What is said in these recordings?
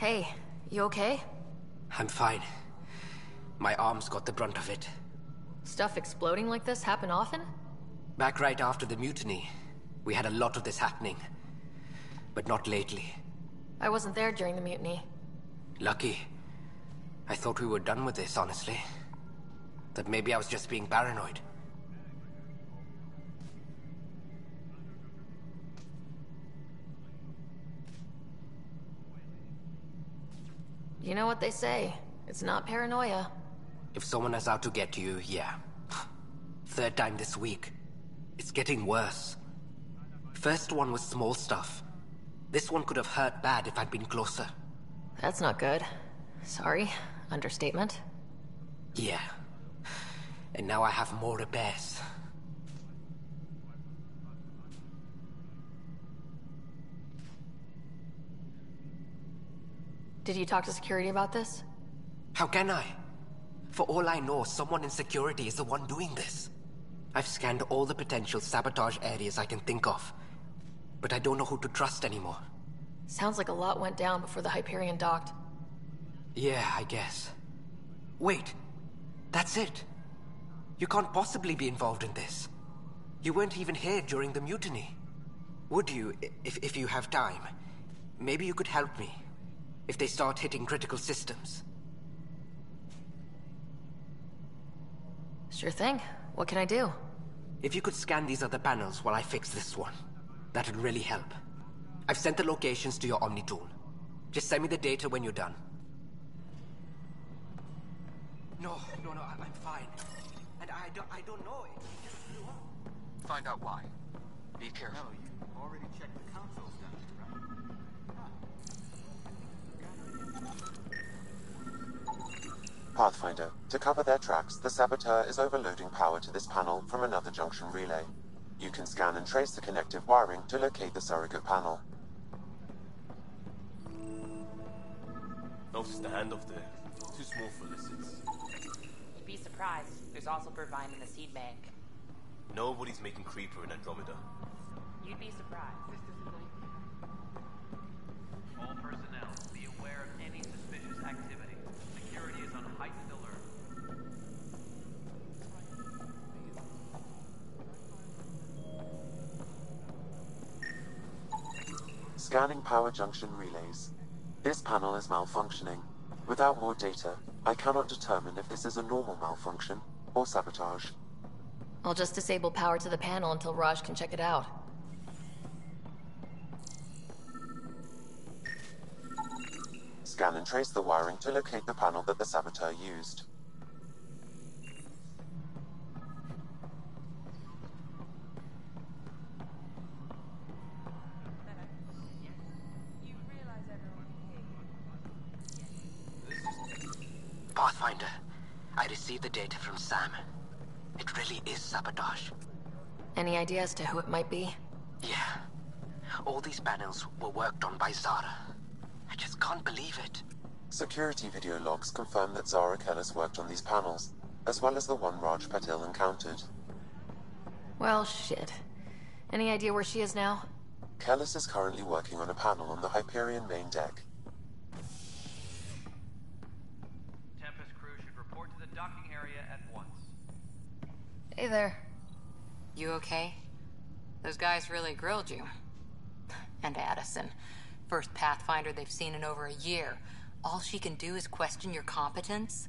Hey, you okay? I'm fine. My arms got the brunt of it. Stuff exploding like this happen often? Back right after the mutiny, we had a lot of this happening. But not lately. I wasn't there during the mutiny. Lucky. I thought we were done with this, honestly. That maybe I was just being paranoid. You know what they say. It's not paranoia. If someone is out to get you, yeah. Third time this week. It's getting worse. First one was small stuff. This one could have hurt bad if I'd been closer. That's not good. Sorry. Understatement. Yeah. And now I have more repairs. Did you talk to security about this? How can I? For all I know, someone in security is the one doing this. I've scanned all the potential sabotage areas I can think of. But I don't know who to trust anymore. Sounds like a lot went down before the Hyperion docked. Yeah, I guess. Wait. That's it. You can't possibly be involved in this. You weren't even here during the mutiny. Would you, if you have time? Maybe you could help me. If they start hitting critical systems. Sure thing. What can I do? If you could scan these other panels while I fix this one, that'd really help. I've sent the locations to your Omni tool. Just send me the data when you're done. No, I'm fine. And I don't know. It just blew up. Find out why. Be careful. No, you already checked the consoles down here, right? Pathfinder, to cover their tracks, the saboteur is overloading power to this panel from another junction relay. You can scan and trace the connective wiring to locate the surrogate panel. Notice the handoff there. Too small for lizards. You'd be surprised. There's also Purvine in the seed bank. Nobody's making Creeper in Andromeda. You'd be surprised. All personnel, be aware of any suspicious activity. Security is on heightened alert. Scanning power junction relays. This panel is malfunctioning. Without more data, I cannot determine if this is a normal malfunction or sabotage. I'll just disable power to the panel until Raj can check it out. Scan and trace the wiring to locate the panel that the saboteur used. Pathfinder, I received the data from Sam. It really is sabotage. Any idea as to who it might be? Yeah. All these panels were worked on by Zara. I just can't believe it. Security video logs confirm that Zara Kellis worked on these panels, as well as the one Raj Patil encountered. Well, shit. Any idea where she is now? Kellis is currently working on a panel on the Hyperion main deck. Tempest crew should report to the docking area at once. Hey there. You okay? Those guys really grilled you. And Addison. First Pathfinder they've seen in over a year. All she can do is question your competence?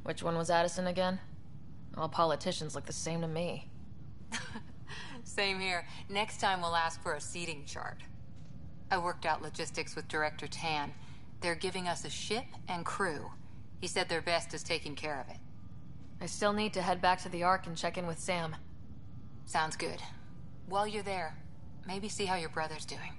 Which one was Addison again? All politicians look the same to me. Same here. Next time we'll ask for a seating chart. I worked out logistics with Director Tan. They're giving us a ship and crew. He said their best is taking care of it. I still need to head back to the Ark and check in with Sam. Sounds good. While you're there, maybe see how your brother's doing.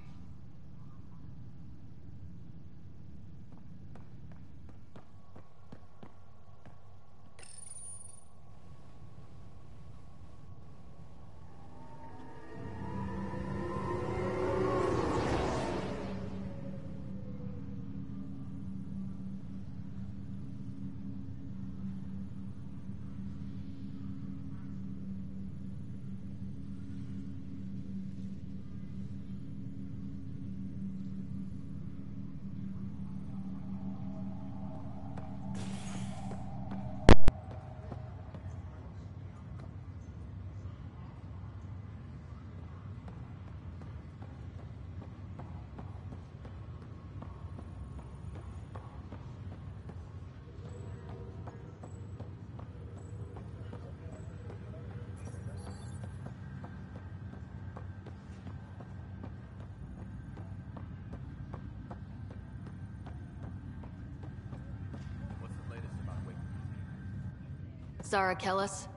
Zara Kellis?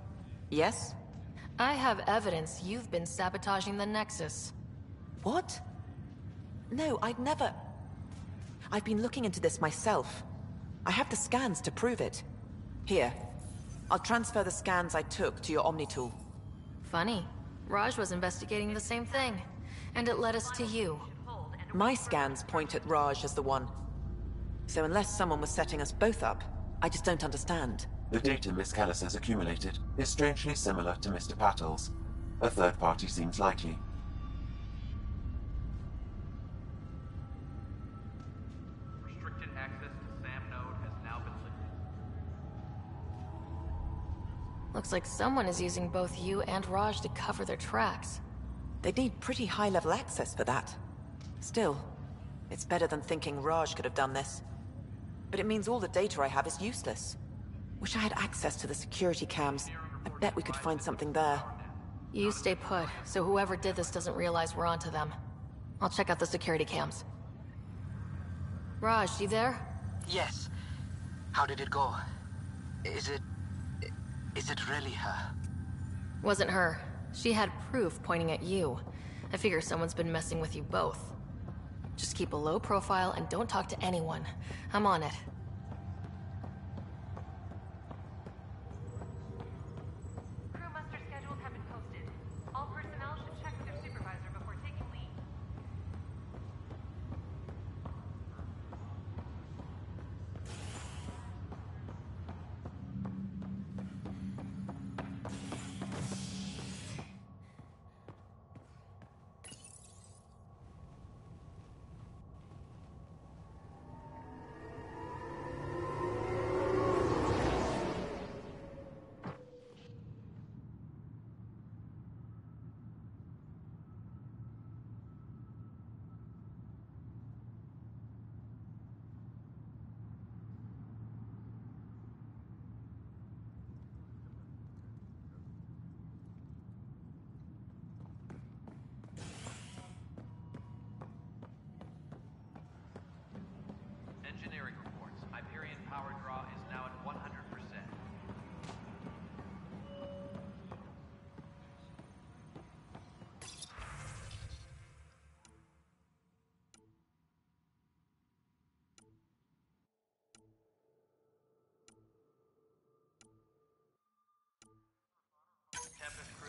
Yes? I have evidence you've been sabotaging the Nexus. What? No, I'd never... I've been looking into this myself. I have the scans to prove it. Here. I'll transfer the scans I took to your Omni tool. Funny. Raj was investigating the same thing, and it led us to you. My scans point at Raj as the one. So unless someone was setting us both up, I just don't understand. The data Miss Kellis has accumulated is strangely similar to Mr. Patel's. A third party seems likely. Restricted access to SAM node has now been lifted. Looks like someone is using both you and Raj to cover their tracks. They'd need pretty high-level access for that. Still, it's better than thinking Raj could have done this. But it means all the data I have is useless. Wish I had access to the security cams. I bet we could find something there. You stay put, so whoever did this doesn't realize we're onto them. I'll check out the security cams. Raj, you there? Yes. How did it go? Is it really her? Wasn't her. She had proof pointing at you. I figure someone's been messing with you both. Just keep a low profile and don't talk to anyone. I'm on it. Crew muster schedules have been posted. All personnel should check with their supervisor before taking leave. Engineering reports. Hyperion power draw is now at 100%.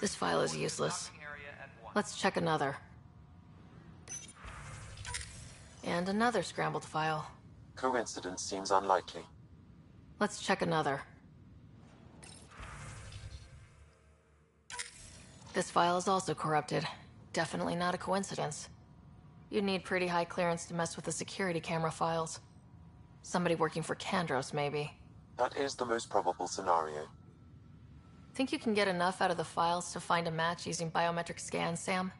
This file is useless. Let's check another. And another scrambled file. Coincidence seems unlikely. Let's check another. This file is also corrupted. Definitely not a coincidence. You'd need pretty high clearance to mess with the security camera files. Somebody working for Kandros, maybe. That is the most probable scenario. Think you can get enough out of the files to find a match using biometric scans, Sam?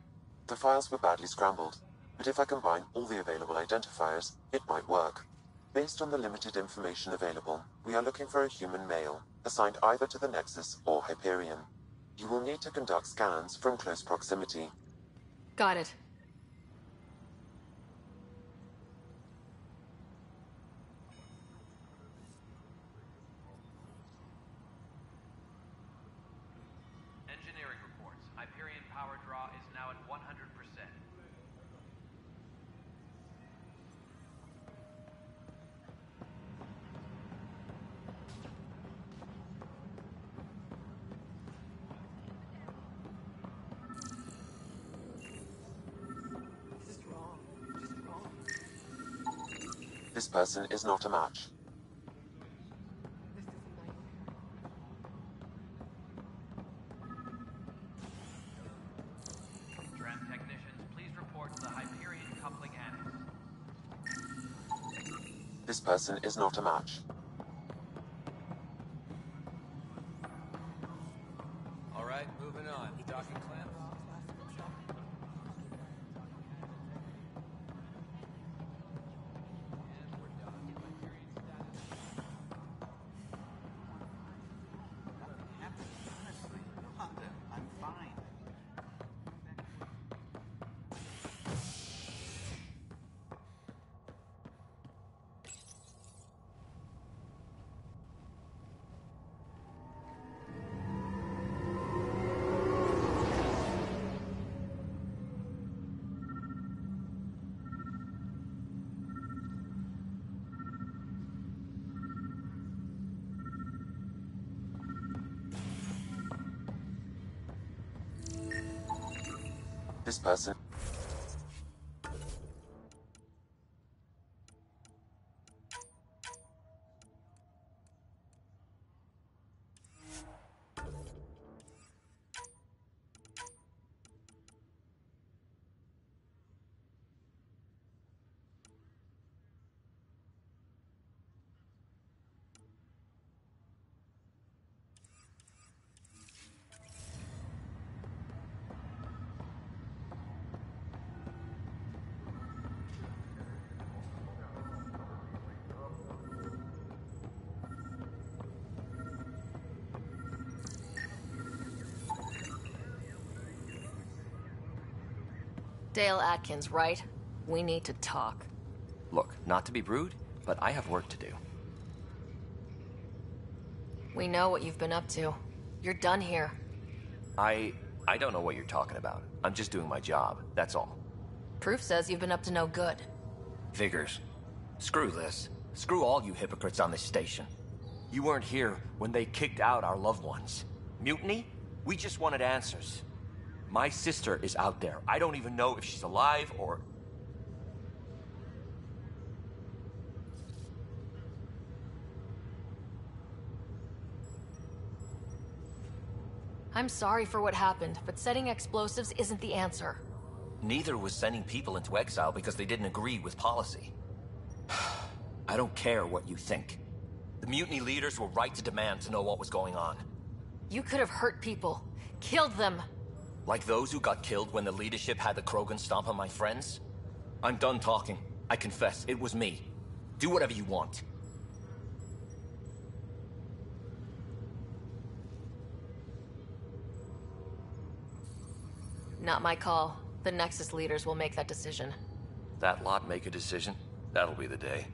The files were badly scrambled, but if I combine all the available identifiers, it might work. Based on the limited information available, we are looking for a human male, assigned either to the Nexus or Hyperion. You will need to conduct scans from close proximity. Got it. Engineering reports. Hyperion power draw is now at 100%. This person is not a match. Tram technicians, please report to the Hyperion coupling annex. This person is not a match. All right, moving on. Docking clamp. This person... Dale Atkins, right? We need to talk. Look, not to be rude, but I have work to do. We know what you've been up to. You're done here. I don't know what you're talking about. I'm just doing my job, that's all. Proof says you've been up to no good. Figures. Screw this. Screw all you hypocrites on this station. You weren't here when they kicked out our loved ones. Mutiny? We just wanted answers. My sister is out there. I don't even know if she's alive or... I'm sorry for what happened, but setting explosives isn't the answer. Neither was sending people into exile because they didn't agree with policy. I don't care what you think. The mutiny leaders were right to demand to know what was going on. You could have hurt people. Killed them. Like those who got killed when the leadership had the Krogan stomp on my friends? I'm done talking. I confess, it was me. Do whatever you want. Not my call. The Nexus leaders will make that decision. That lot make a decision? That'll be the day.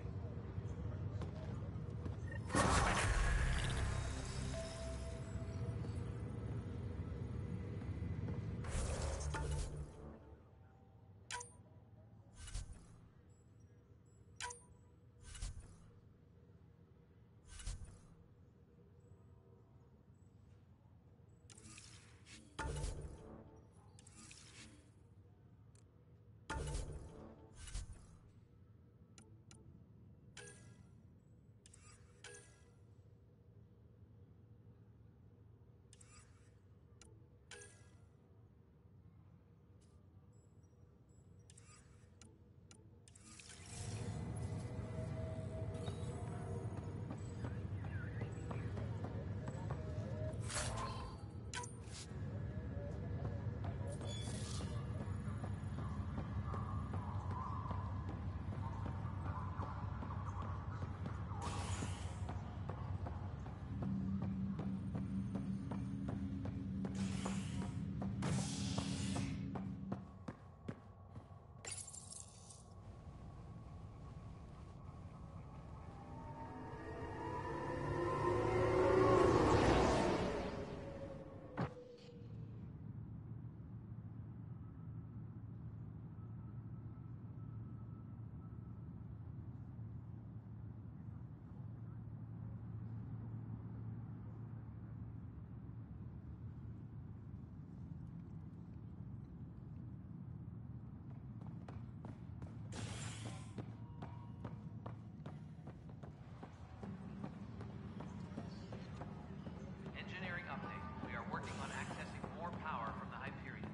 Engineering update. We are working on accessing more power from the Hyperion.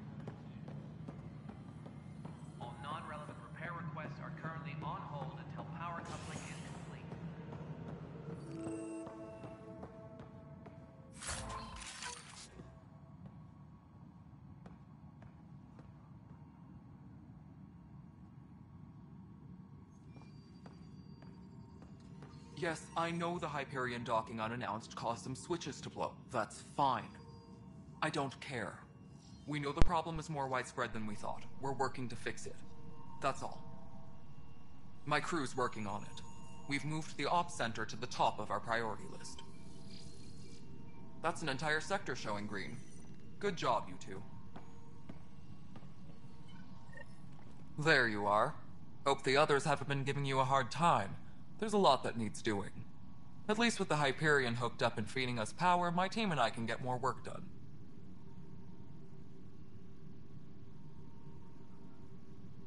All non-relevant repair requests are currently on hold until power coupling is complete. Yes, I know the Hyperion docking unannounced caused some switches to blow. That's fine. I don't care. We know the problem is more widespread than we thought. We're working to fix it. That's all. My crew's working on it. We've moved the ops center to the top of our priority list. That's an entire sector showing green. Good job, you two. There you are. Hope the others haven't been giving you a hard time. There's a lot that needs doing. At least with the Hyperion hooked up and feeding us power, my team and I can get more work done.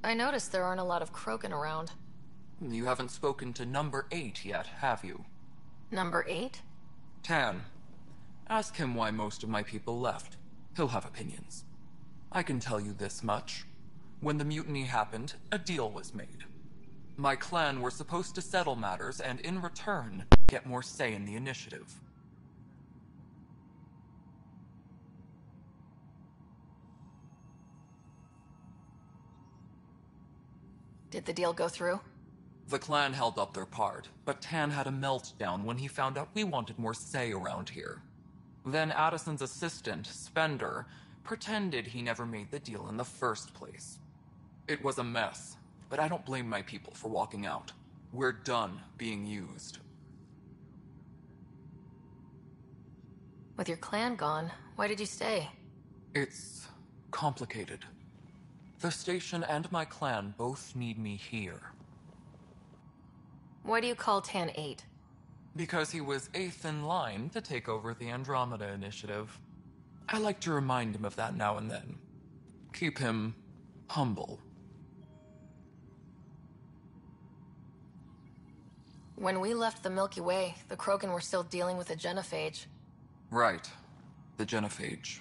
I noticed there aren't a lot of Krogan around. You haven't spoken to number 8 yet, have you? Number 8? Tan. Ask him why most of my people left. He'll have opinions. I can tell you this much. When the mutiny happened, a deal was made. My clan were supposed to settle matters and, in return, get more say in the initiative. Did the deal go through? The clan held up their part, but Tan had a meltdown when he found out we wanted more say around here. Then Addison's assistant, Spender, pretended he never made the deal in the first place. It was a mess, but I don't blame my people for walking out. We're done being used. With your clan gone, why did you stay? It's complicated. The station and my clan both need me here. Why do you call Tan 8? Because he was 8th in line to take over the Andromeda initiative. I like to remind him of that now and then. Keep him humble. When we left the Milky Way, the Krogan were still dealing with the genophage. Right. The genophage.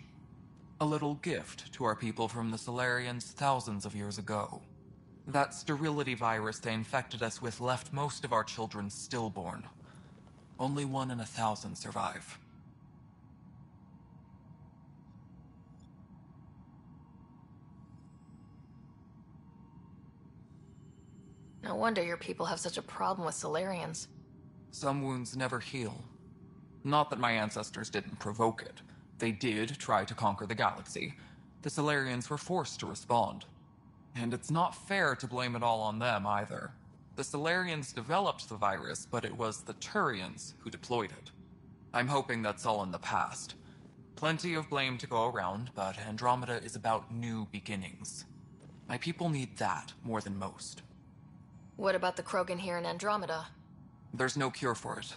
A little gift to our people from the Solarians thousands of years ago. That sterility virus they infected us with left most of our children stillborn. Only 1 in 1,000 survive. No wonder your people have such a problem with Solarians. Some wounds never heal. Not that my ancestors didn't provoke it. They did try to conquer the galaxy. The Solarians were forced to respond. And it's not fair to blame it all on them, either. The Solarians developed the virus, but it was the Turians who deployed it. I'm hoping that's all in the past. Plenty of blame to go around, but Andromeda is about new beginnings. My people need that more than most. What about the Krogan here in Andromeda? There's no cure for it.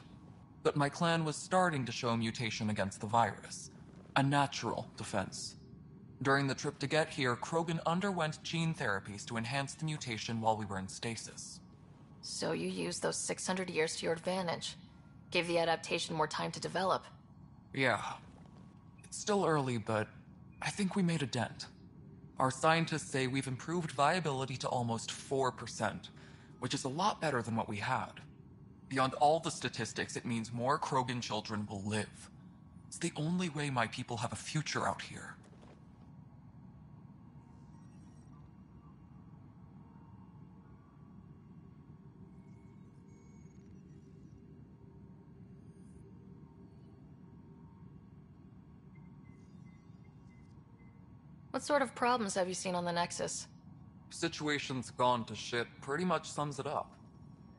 But my clan was starting to show mutation against the virus. A natural defense. During the trip to get here, Krogan underwent gene therapies to enhance the mutation while we were in stasis. So you used those 600 years to your advantage. Gave the adaptation more time to develop. Yeah. It's still early, but I think we made a dent. Our scientists say we've improved viability to almost 4%, which is a lot better than what we had. Beyond all the statistics, it means more Krogan children will live. It's the only way my people have a future out here. What sort of problems have you seen on the Nexus? Situation's gone to shit pretty much sums it up.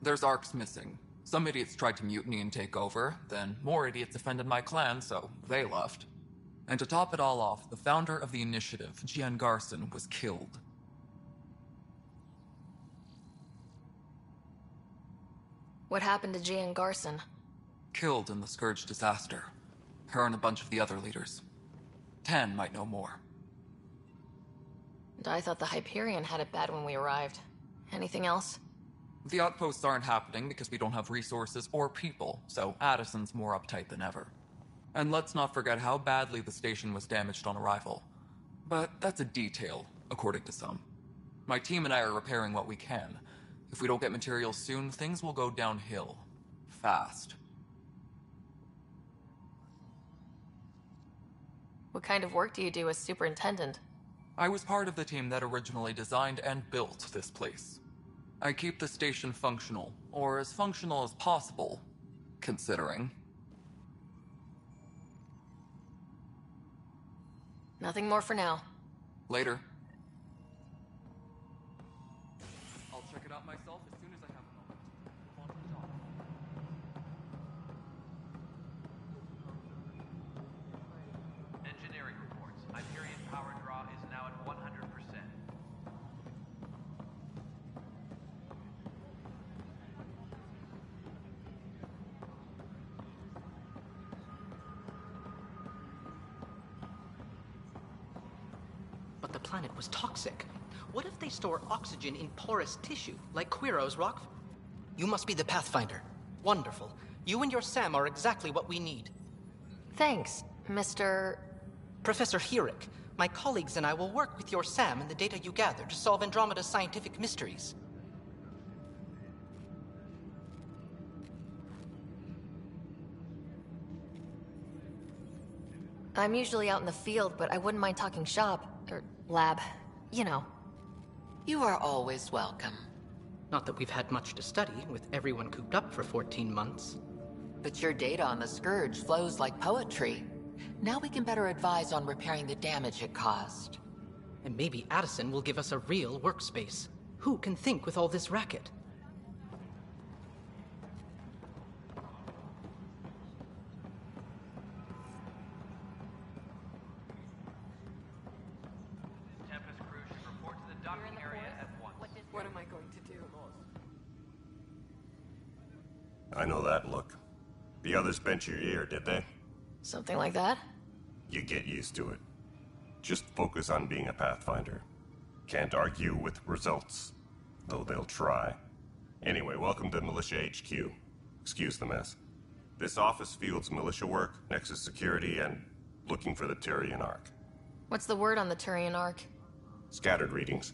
There's arcs missing. Some idiots tried to mutiny and take over, then more idiots offended my clan, so they left. And to top it all off, the founder of the initiative, Gian Garson, was killed. What happened to Gian Garson? Killed in the Scourge disaster. Her and a bunch of the other leaders. Tan might know more. And I thought the Hyperion had it bad when we arrived. Anything else? The outposts aren't happening because we don't have resources or people, so Addison's more uptight than ever. And let's not forget how badly the station was damaged on arrival. But that's a detail, according to some. My team and I are repairing what we can. If we don't get materials soon, things will go downhill. Fast. What kind of work do you do as superintendent? I was part of the team that originally designed and built this place. I keep the station functional, or as functional as possible, considering. Nothing more for now. Later. I'll check it out myself as soon as I have a moment. On to the job. Engineering reports. Hyperion power draw is now at 100%. But the planet was toxic. What if they store oxygen in porous tissue, like Quiro's rock? You must be the Pathfinder. Wonderful. You and your Sam are exactly what we need. Thanks, Mr. Professor Herrick. My colleagues and I will work with your Sam and the data you gather to solve Andromeda's scientific mysteries. I'm usually out in the field, but I wouldn't mind talking shop, or lab, you know. You are always welcome. Not that we've had much to study, with everyone cooped up for 14 months. But your data on the Scourge flows like poetry. Now we can better advise on repairing the damage it caused. And maybe Addison will give us a real workspace. Who can think with all this racket? Tempest crew should report to the docking area at once. What am I going to do? I know that look. The others bent your ear, did they? Something like that? You get used to it. Just focus on being a Pathfinder. Can't argue with results, though they'll try. Anyway, welcome to Militia HQ. Excuse the mess. This office fields militia work, Nexus security, and looking for the Turian Ark. What's the word on the Turian Ark? Scattered readings.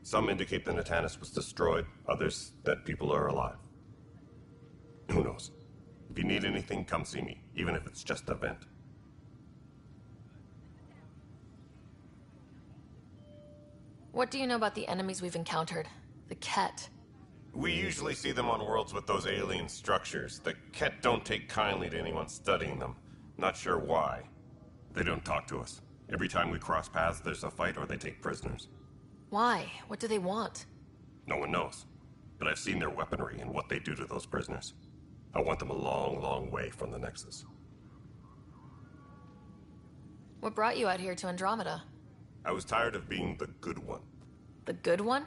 Some indicate the Natanus was destroyed, others that people are alive. Who knows? If you need anything, come see me, even if it's just a vent. What do you know about the enemies we've encountered? The Ket. We usually see them on worlds with those alien structures. The Ket don't take kindly to anyone studying them. Not sure why. They don't talk to us. Every time we cross paths, there's a fight or they take prisoners. Why? What do they want? No one knows. But I've seen their weaponry and what they do to those prisoners. I want them a long, long way from the Nexus. What brought you out here to Andromeda? I was tired of being the good one. The good one?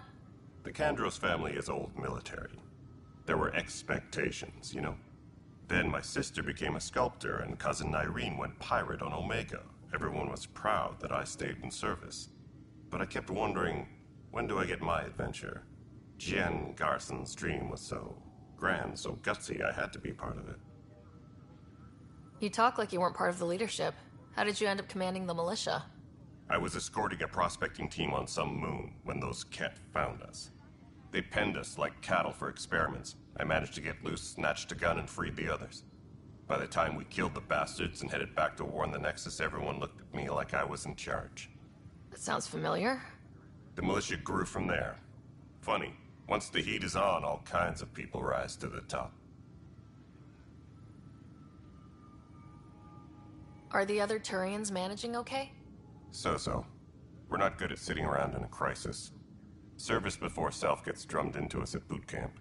The Kandros family is old military. There were expectations, you know? Then my sister became a sculptor and cousin Irene went pirate on Omega. Everyone was proud that I stayed in service. But I kept wondering, when do I get my adventure? Jen Garson's dream was so grand, so gutsy, I had to be part of it. You talk like you weren't part of the leadership. How did you end up commanding the militia? I was escorting a prospecting team on some moon when those Ket found us. They penned us like cattle for experiments. I managed to get loose, snatched a gun, and freed the others. By the time we killed the bastards and headed back to war in the Nexus, everyone looked at me like I was in charge. That sounds familiar. The militia grew from there. Funny, once the heat is on, all kinds of people rise to the top. Are the other Turians managing okay? So-so. We're not good at sitting around in a crisis. Service before self gets drummed into us at boot camp.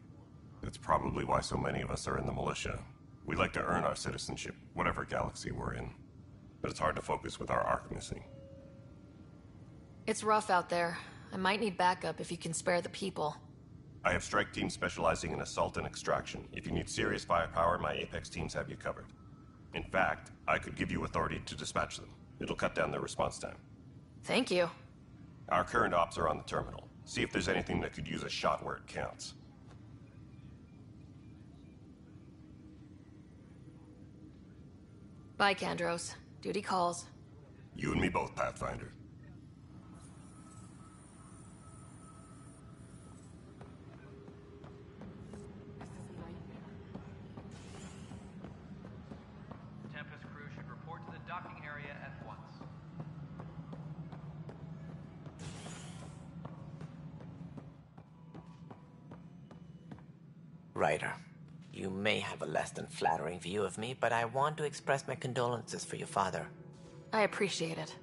That's probably why so many of us are in the militia. We like to earn our citizenship, whatever galaxy we're in. But it's hard to focus with our arc missing. It's rough out there. I might need backup if you can spare the people. I have strike teams specializing in assault and extraction. If you need serious firepower, my Apex teams have you covered. In fact, I could give you authority to dispatch them. It'll cut down their response time. Thank you. Our current ops are on the terminal. See if there's anything that could use a shot where it counts. Bye, Kandros. Duty calls. You and me both, Pathfinder. Tempest crew should report to the docking area at once. Ryder, you may have a less than flattering view of me, but I want to express my condolences for your father. I appreciate it.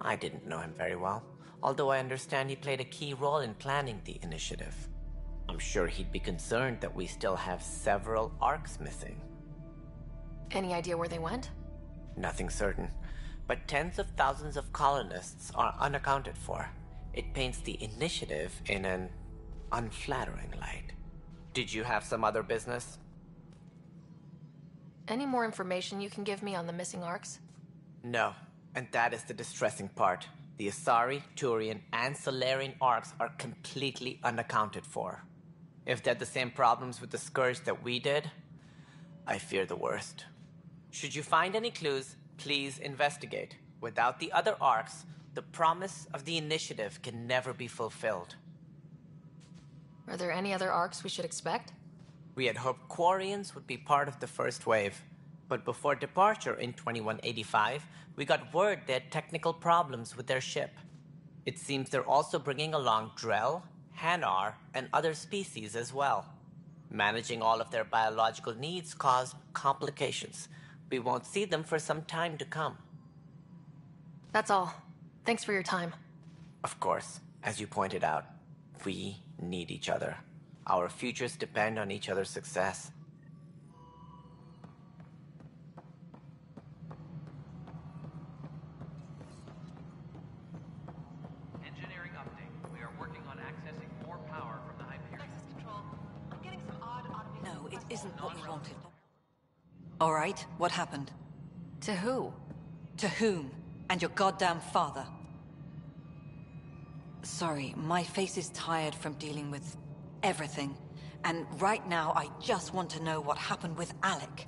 I didn't know him very well, although I understand he played a key role in planning the initiative. I'm sure he'd be concerned that we still have several arcs missing. Any idea where they went? Nothing certain, but tens of thousands of colonists are unaccounted for. It paints the initiative in an unflattering light. Did you have some other business? Any more information you can give me on the missing arcs? No, and that is the distressing part. The Asari, Turian, and Solarian arcs are completely unaccounted for. If they had the same problems with the Scourge that we did, I fear the worst. Should you find any clues, please investigate. Without the other arcs, the promise of the Initiative can never be fulfilled. Are there any other arcs we should expect? We had hoped Quarians would be part of the first wave, but before departure in 2185, we got word they had technical problems with their ship. It seems they're also bringing along Drell, Hanar, and other species as well. Managing all of their biological needs caused complications. We won't see them for some time to come. That's all. Thanks for your time. Of course, as you pointed out, we need each other. Our futures depend on each other's success. Engineering update. We are working on accessing more power from the Hyperion. Access control. I'm getting some odd automated... No, it isn't what we wanted. All right, what happened? To who? To whom? And your goddamn father. Sorry, my face is tired from dealing with everything. And right now, I just want to know what happened with Alec.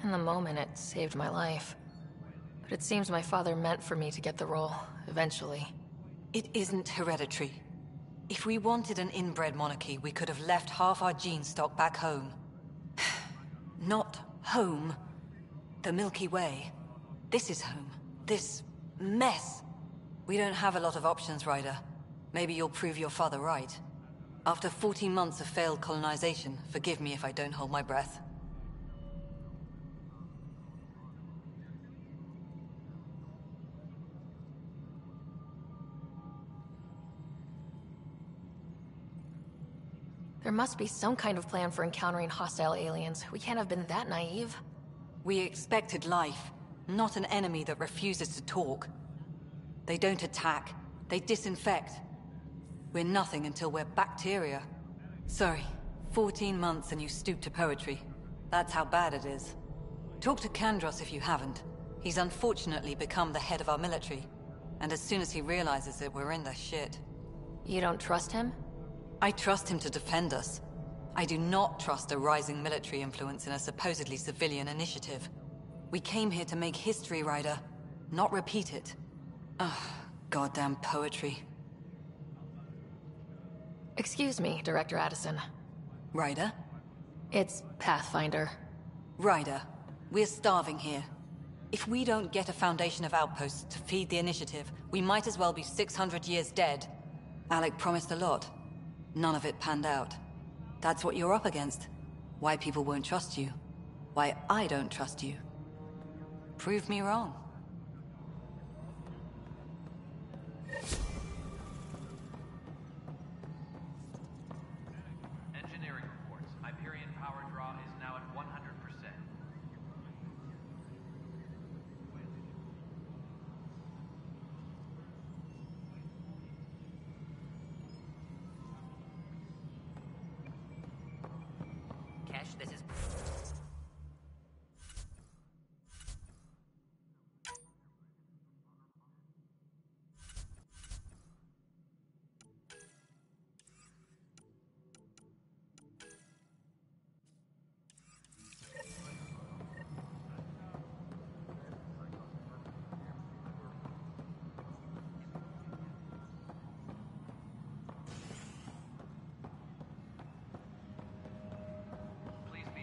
In the moment, it saved my life. But it seems my father meant for me to get the role, eventually. It isn't hereditary. If we wanted an inbred monarchy, we could have left half our gene stock back home. Not home. The Milky Way. This is home. This mess. We don't have a lot of options, Ryder. Maybe you'll prove your father right. After 14 months of failed colonization, forgive me if I don't hold my breath. There must be some kind of plan for encountering hostile aliens. We can't have been that naive. We expected life, not an enemy that refuses to talk. They don't attack, they disinfect. We're nothing until we're bacteria. Sorry, 14 months and you stoop to poetry. That's how bad it is. Talk to Kandros if you haven't. He's unfortunately become the head of our military. And as soon as he realizes it, we're in the shit. You don't trust him? I trust him to defend us. I do not trust a rising military influence in a supposedly civilian initiative. We came here to make history, Ryder, not repeat it. Ugh, goddamn poetry. Excuse me, Director Addison. Ryder? It's Pathfinder. Ryder, we're starving here. If we don't get a foundation of outposts to feed the initiative, we might as well be 600 years dead. Alec promised a lot. None of it panned out. That's what you're up against. Why people won't trust you. Why I don't trust you. Prove me wrong. Engineering reports. Hyperion power draw is now at 100%. This is... Please be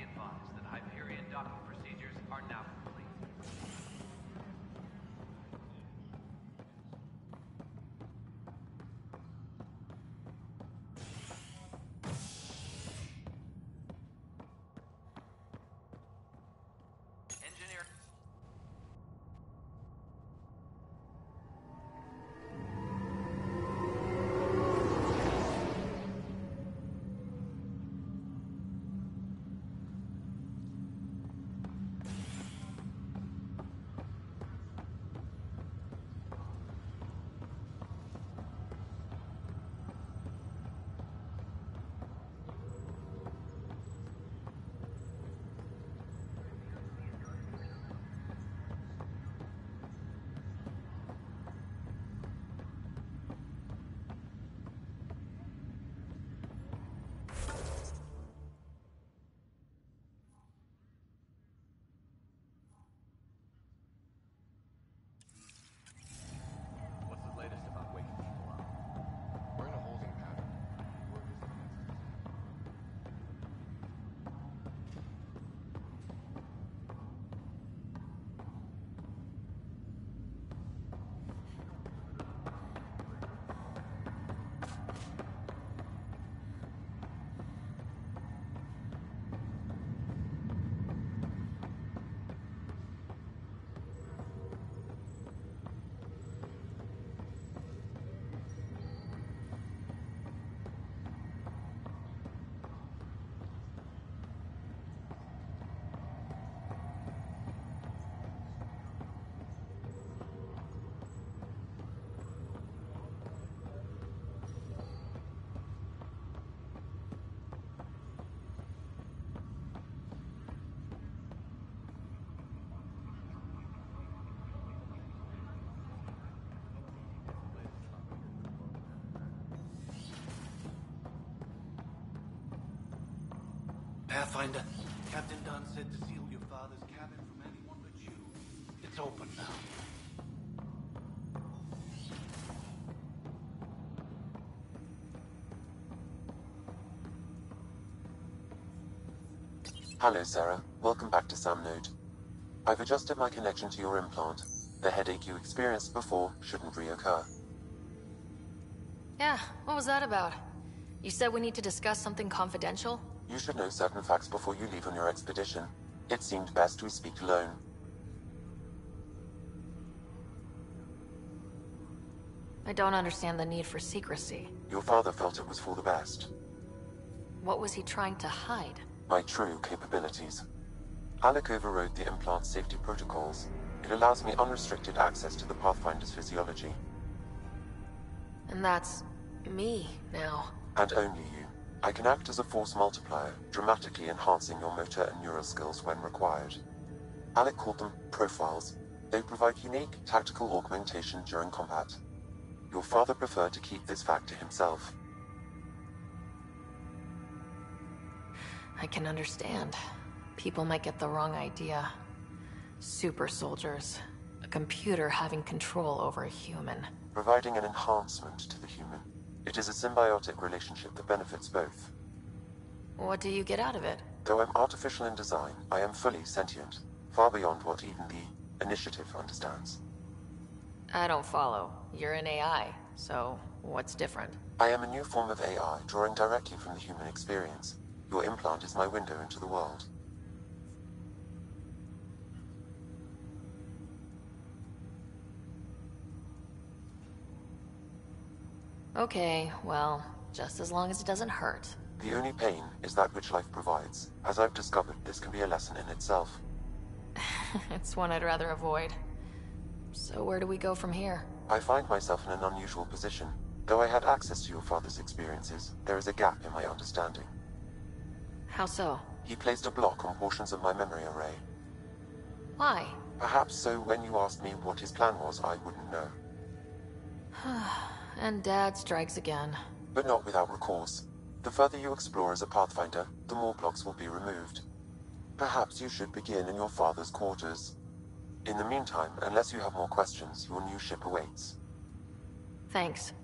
Pathfinder, Captain Dunn said to seal your father's cabin from anyone but you. It's open now. Hello, Sarah. Welcome back to Sam Node. I've adjusted my connection to your implant. The headache you experienced before shouldn't reoccur. Yeah, what was that about? You said we need to discuss something confidential? You should know certain facts before you leave on your expedition. It seemed best we speak alone. I don't understand the need for secrecy. Your father felt it was for the best. What was he trying to hide? My true capabilities. Alec overrode the implant's safety protocols. It allows me unrestricted access to the Pathfinder's physiology. And that's me now. And only you. I can act as a force multiplier, dramatically enhancing your motor and neural skills when required. Alec called them profiles. They provide unique tactical augmentation during combat. Your father preferred to keep this fact to himself. I can understand. People might get the wrong idea. Super soldiers. A computer having control over a human. Providing an enhancement to the human. It is a symbiotic relationship that benefits both. What do you get out of it? Though I'm artificial in design, I am fully sentient. Far beyond what even the Initiative understands. I don't follow. You're an AI, so what's different? I am a new form of AI, drawing directly from the human experience. Your implant is my window into the world. Okay, well, just as long as it doesn't hurt. The only pain is that which life provides. As I've discovered, this can be a lesson in itself. It's one I'd rather avoid. So where do we go from here? I find myself in an unusual position. Though I had access to your father's experiences, there is a gap in my understanding. How so? He placed a block on portions of my memory array. Why? Perhaps so when you asked me what his plan was, I wouldn't know. And Dad strikes again. But not without recourse. The further you explore as a Pathfinder, the more blocks will be removed. Perhaps you should begin in your father's quarters. In the meantime, unless you have more questions, your new ship awaits. Thanks.